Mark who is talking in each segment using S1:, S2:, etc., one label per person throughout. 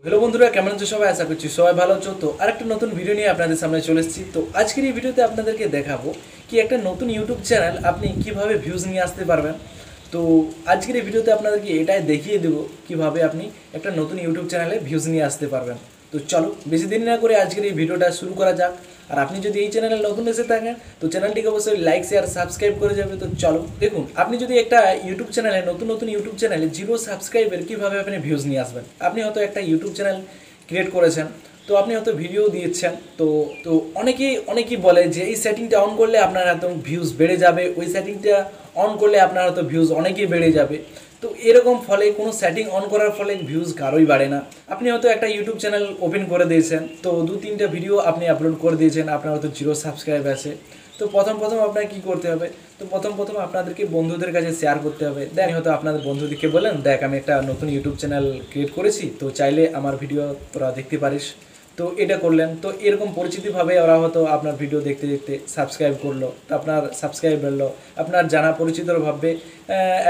S1: Hello বন্ধুরা, কেমন আছো সবাই? আশা করছি সবাই ভালো আছো। তো আরেকটা নতুন ভিডিও নিয়ে আপনাদের সামনে চলে এসেছি। তো আজকের এই ভিডিওতে আপনাদেরকে দেখাবো কি একটা নতুন ইউটিউব চ্যানেল আপনি কিভাবে ভিউজ নিয়ে আসতে পারবেন। তো আজকের এই ভিডিওতে আপনাদেরকে এটাই দেখিয়ে দেবো কিভাবে আপনি একটা নতুন ইউটিউব চ্যানেলে ভিউজ নিয়ে আসতে পারবেন। তো চলো বেশি দেরি না করে আজকের এই ভিডিওটা শুরু করা যাক। আর আপনি যদি এই চ্যানেলে নতুন এসে থাকেন তো চ্যানেলটিকে অবশ্যই লাইক শেয়ার সাবস্ক্রাইব করে যাবে। তো চলো দেখুন, আপনি যদি একটা ইউটিউব চ্যানেলে নতুন ইউটিউব চ্যানেলে 0 সাবস্ক্রাইবের কীভাবে আপনি ভিউজ নিয়ে আসবেন। আপনি হয়তো একটা ইউটিউব চ্যানেল ক্রিয়েট করেছেন, তো আপনি হয়তো ভিডিও দিয়েছেন, তো তো অনেকেই বলে যে এই সেটিংটা অন করলে আপনার একদম ভিউজ বেড়ে যাবে, ওই সেটিংটা অন করলে আপনার হয়তো ভিউজ অনেকেই বেড়ে যাবে। তো এরকম ফলে কোনো সেটিং অন করার ফলে ভিউজ কারোই বাড়ে না। আপনি হয়তো একটা ইউটিউব চ্যানেল ওপেন করে দিয়েছেন, তো 2-3টা ভিডিও আপনি আপলোড করে দিয়েছেন, আপনার হয়তো 0 সাবস্ক্রাইব আছে। তো প্রথম আপনাকে কী করতে হবে? তো প্রথম আপনাদেরকে বন্ধুদের কাছে শেয়ার করতে হবে। দেখ হয়তো আপনাদের বন্ধুদেরকে বলেন, দেখ আমি একটা নতুন ইউটিউব চ্যানেল ক্রিয়েট করেছি, তো চাইলে আমার ভিডিও তোরা দেখতে পারিস। তো এটা করলেন, তো এরকম পরিচিতিভাবে ওরা হয়তো আপনার ভিডিও দেখতে দেখতে সাবস্ক্রাইব করলো, তো আপনার সাবস্ক্রাইব বাড়লো। আপনার জানা পরিচিতর ভাববে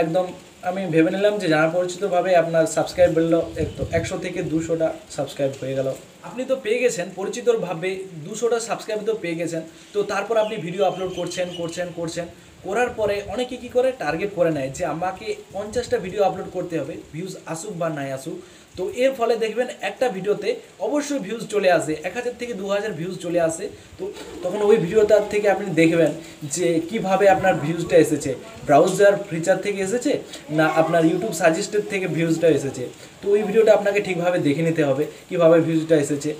S1: একদম, আমি ভেবে নিলাম যে জানা পরিচিতভাবে আপনার সাবস্ক্রাইব বাড়লো, তো 100 থেকে 200টা সাবস্ক্রাইব হয়ে গেল। আপনি তো পেয়ে গেছেন পরিচিতর ভাবে 200টা সাবস্ক্রাইব তো পেয়ে গেছেন। তো তারপর আপনি ভিডিও আপলোড করছেন করার পরে অনেকে কী করে টার্গেট করে নেয় যে আমাকে 50টা ভিডিও আপলোড করতে হবে, ভিউজ আসুক বা নাই আসুক। তো এর ফলে দেখবেন একটা ভিডিওতে অবশ্যই ভিউজ চলে আসে, 1000 থেকে 2000 ভিউজ চলে আসে। তো তখন ওই ভিডিওটার থেকে আপনি দেখবেন যে কিভাবে আপনার ভিউজটা এসেছে, ব্রাউজার ফিচার থেকে এসেছে না আপনার ইউটিউব সাজেস্টেড থেকে ভিউজটা এসেছে। তো ওই ভিডিওটা আপনাকে ঠিকভাবে দেখে নিতে হবে কীভাবে ভিউজটা এসেছে।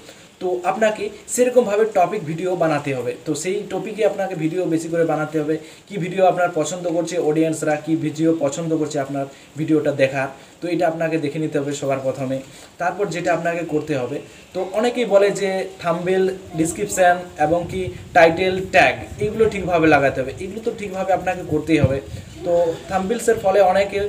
S1: তো আপনাকে সেরকমভাবে টপিক ভিডিও বানাতে হবে। তো সেই টপিকে আপনাকে ভিডিও বেশি করে বানাতে হবে। কি ভিডিও আপনার পছন্দ করছে অডিয়েন্সরা, কি ভিডিও পছন্দ করছে আপনার ভিডিওটা দেখার, তো এটা আপনাকে দেখে নিতে হবে সবার প্রথমে। তারপর যেটা আপনাকে করতে হবে, তো অনেকেই বলে যে থাম্বনেল, ডিসক্রিপশান এবং কি টাইটেল, ট্যাগ এগুলো ঠিকভাবে লাগাতে হবে। এগুলো তো ঠিকভাবে আপনাকে করতেই হবে। তো থাম্বনেলসের ফলে অনেকে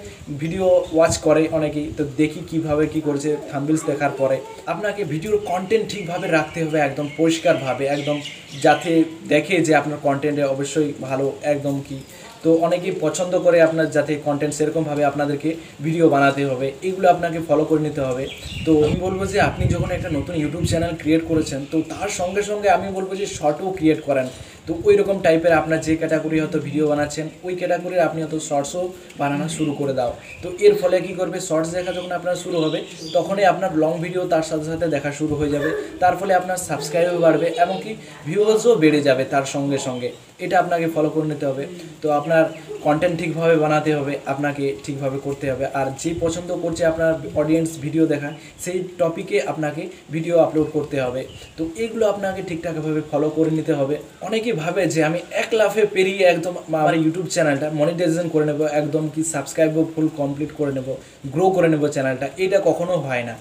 S1: ভিডিও ওয়াচ করে অনেকেই, তো দেখি কিভাবে কি করছে। থাম্বনেলস দেখার পরে আপনাকে ভিডিওর কন্টেন্ট ঠিকভাবে রাখতে হবে, একদম পরিষ্কারভাবে, একদম যাতে দেখে যে আপনার কন্টেন্টে অবশ্যই ভালো একদম কি। তো অনেকেই পছন্দ করে আপনার যাতে কন্টেন্ট সেরকমভাবে আপনাদেরকে ভিডিও বানাতে হবে, এগুলো আপনাকে ফলো করে নিতে হবে। তো আমি বলবো যে আপনি যখন একটা নতুন ইউটিউব চ্যানেল ক্রিয়েট করেছেন, তো তার সঙ্গে সঙ্গে আমি বলবো যে শর্টও ক্রিয়েট করেন। তো ওই রকম টাইপের আপনার যে ক্যাটাগরি হয়তো ভিডিও বানাচ্ছেন, ওই ক্যাটাগরির আপনি হয়তো শর্টসও বানানো শুরু করে দাও। তো এর ফলে কী করবে, শর্টস দেখা যখন আপনার শুরু হবে তখনই আপনার লং ভিডিও তার সাথে সাথে দেখা শুরু হয়ে যাবে। তার ফলে আপনার সাবস্ক্রাইবও বাড়বে এমনকি ভিউয়ার্সও বেড়ে যাবে তার সঙ্গে সঙ্গে। এটা আপনাকে ফলো করে নিতে হবে। তো আপনার কন্টেন্ট ঠিকভাবে বানাতে হবে, আপনাকে ঠিকভাবে করতে হবে। আর যে পছন্দ করছে আপনার অডিয়েন্স ভিডিও দেখা, সেই টপিকে আপনাকে ভিডিও আপলোড করতে হবে। তো এইগুলো আপনাকে ঠিকঠাকভাবে ফলো করে নিতে হবে। অনেকেই ভাবে যে আমি এক লাফে পেরিয়ে একদম আমার ইউটিউব চ্যানেলটা মনিটাইজেশন করে নেব, একদম কি সাবস্ক্রাইবও ফুল কমপ্লিট করে নেব, গ্রো করে নেব চ্যানেলটা। এটা কখনো হয় না।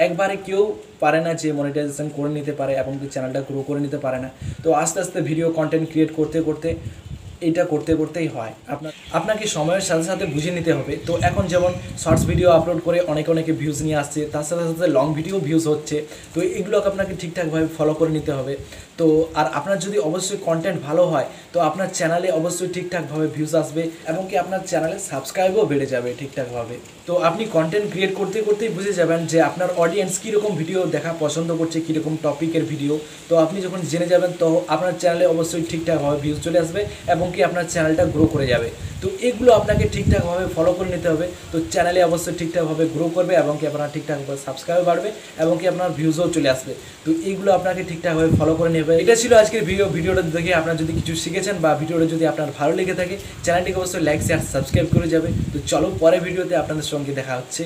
S1: একবারে কেউ পারে না যে মনিটাইজেশন করে নিতে পারে এবং কি চ্যানেলটা গ্রো করে নিতে পারে না। তো আস্তে আস্তে ভিডিও কন্টেন্ট ক্রিয়েট করতে করতে এইটা করতেই হয়। আপনাকে সময়ের সাথে সাথে বুঝে নিতে হবে। তো এখন যেমন শর্টস ভিডিও আপলোড করে অনেকে ভিউজ নিয়ে আসছে, তার সাথে সাথে লং ভিডিও ভিউজ হচ্ছে। তো এইগুলোকে আপনাকে ঠিকঠাকভাবে ফলো করে নিতে হবে। তো আর আপনার যদি অবশ্যই কন্টেন্ট ভালো হয়, তো আপনার চ্যানেলে অবশ্যই ঠিকঠাকভাবে ভিউজ আসবে এবং কি আপনার চ্যানেলে সাবস্ক্রাইবও বেড়ে যাবে ঠিকঠাকভাবে। তো আপনি কন্টেন্ট ক্রিয়েট করতেই বুঝে যাবেন যে আপনার অডিয়েন্স কীরকম ভিডিও দেখা পছন্দ করছে, কীরকম টপিকের ভিডিও। তো আপনি যখন জেনে যাবেন তো আপনার চ্যানেলে অবশ্যই ঠিকঠাকভাবে ভিউজ চলে আসবে এবং কি আপনার চ্যানেলটা গ্রো করে যাবে। তো এগুলো আপনাকে ঠিকঠাকভাবে ফলো করে নিতে হবে। তো চ্যানেলে অবশ্যই ঠিকঠাকভাবে গ্রো করবে এবং কি আপনার ঠিকঠাকভাবে সাবস্ক্রাইব বাড়বে এবং কি আপনার ভিউজও চলে আসবে। তো এইগুলো আপনাকে ঠিকঠাকভাবে ফলো করে নেবে। এটা ছিল আজকের ভিডিওটা দেখে আপনারা যদি কিছু শিখেছেন বা ভিডিওটা যদি আপনার ভালো লেগে থাকে, চ্যানেলটিকে অবশ্যই লাইক শেয়ার সাবস্ক্রাইব করে যাবে। তো চলো পরের ভিডিওতে আপনাদের সঙ্গে দেখা হচ্ছে।